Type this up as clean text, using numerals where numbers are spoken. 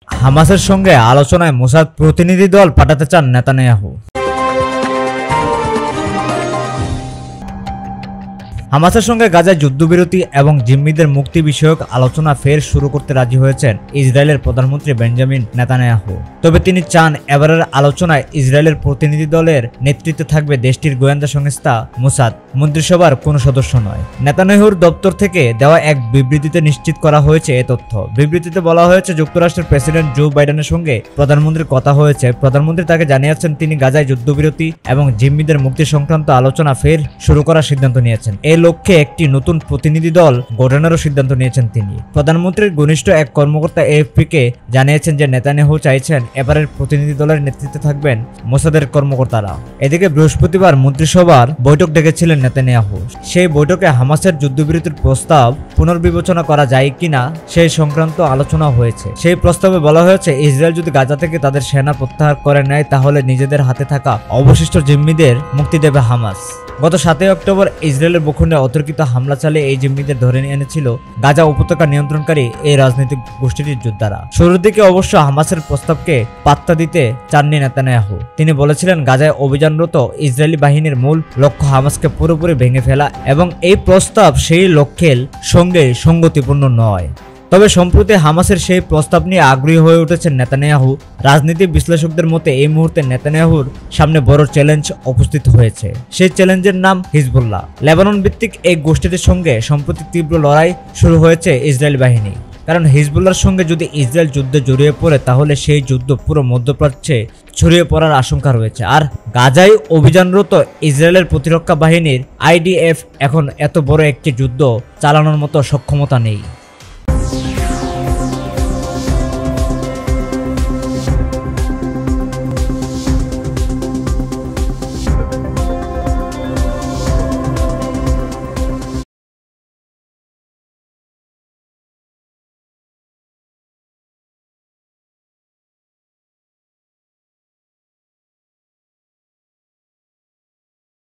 হামাসের সঙ্গে আলোচনায় মোসাদ প্রতিনিধি দল পাঠাতে চান নেতানিয়াহু। হামাসের সঙ্গে গাজায় যুদ্ধবিরতি এবং জিম্মিদের মুক্তি বিষয়ক আলোচনা ফের শুরু করতে রাজি হয়েছেন ইসরায়েলের প্রধানমন্ত্রী বেঞ্জামিন নেতানিয়াহু। তবে তিনি চান এবারের আলোচনায় ইসরায়েলের প্রতিনিধি দলের নেতৃত্বে থাকবে দেশটির গোয়েন্দা সংস্থা মোসাদ, মন্ত্রিসভার কোনো সদস্য নয়। নেতানিয়াহুর দপ্তর থেকে দেওয়া এক বিবৃতিতে নিশ্চিত করা হয়েছে এ তথ্য। বিবৃতিতে বলা হয়েছে, যুক্তরাষ্ট্রের প্রেসিডেন্ট জো বাইডেনের সঙ্গে প্রধানমন্ত্রীর কথা হয়েছে। প্রধানমন্ত্রী তাকে জানিয়েছেন তিনি গাজায় যুদ্ধবিরতি এবং জিম্মিদের মুক্তি সংক্রান্ত আলোচনা ফের শুরু করার সিদ্ধান্ত নিয়েছেন। এই লক্ষ্যে একটি নতুন প্রতিনিধি দল গঠনেরও সিদ্ধান্ত নিয়েছেন তিনি। প্রধানমন্ত্রীর ঘনিষ্ঠ এক কর্মকর্তা এএফপিকে জানিয়েছেন যে নেতানিয়াহু চাইছেন এবারের প্রতিনিধি দলের নেতৃত্বে থাকবেন মোসাদের কর্মকর্তারা। এদিকে বৃহস্পতিবার মন্ত্রিসভার বৈঠক ডেকেছিলেন নেতানিয়াহু। সেই বৈঠকে হামাসের যুদ্ধবিরতির প্রস্তাব পুনর্বিবেচনা করা যায় কিনা সেই সংক্রান্ত আলোচনা হয়েছে। সেই প্রস্তাবে বলা হয়েছে, ইসরায়েল যদি গাজা থেকে তাদের সেনা প্রত্যাহার করে নেয় তাহলে নিজেদের হাতে থাকা অবশিষ্ট জিম্মিদের মুক্তি দেবে হামাস। গত 7 অক্টোবর ইসরায়েলের ভূখণ্ডে অতর্কিত হামলা চালিয়ে এই জিম্মিদের ধরে এনেছিল গাজা উপত্যকা নিয়ন্ত্রণকারী এই রাজনৈতিক গোষ্ঠীটির যোদ্ধারা। শুরুর দিকে অবশ্য হামাসের প্রস্তাবকে পাত্তা দিতে চাননি নেতানিয়াহু। তিনি বলেছিলেন, গাজায় অভিযানরত ইসরায়েলি বাহিনীর মূল লক্ষ্য হামাসকে পুরোপুরি ভেঙে ফেলা এবং এই প্রস্তাব সেই লক্ষ্যের সঙ্গে সঙ্গতিপূর্ণ নয়। তবে সম্প্রতি হামাসের সেই প্রস্তাব নিয়ে আগ্রহী হয়ে উঠেছেন নেতানিয়াহু। রাজনীতি বিশ্লেষকদের মতে এই মুহূর্তে নেতানিয়াহুর সামনে বড় চ্যালেঞ্জ উপস্থিত হয়েছে। সেই চ্যালেঞ্জের নাম হিজবুল্লাহ। লেবানন ভিত্তিক এই গোষ্ঠীটির সঙ্গে সম্প্রতি তীব্র লড়াই শুরু হয়েছে ইসরায়েল বাহিনী। কারণ হিজবুল্লাহর সঙ্গে যদি ইসরায়েল যুদ্ধে জড়িয়ে পড়ে তাহলে সেই যুদ্ধ পুরো মধ্যপ্রাচ্যে ছড়িয়ে পড়ার আশঙ্কা রয়েছে। আর গাজায় অভিযানরত ইসরায়েলের প্রতিরক্ষা বাহিনীর IDF এখন এত বড় একটি যুদ্ধ চালানোর মতো সক্ষমতা নেই।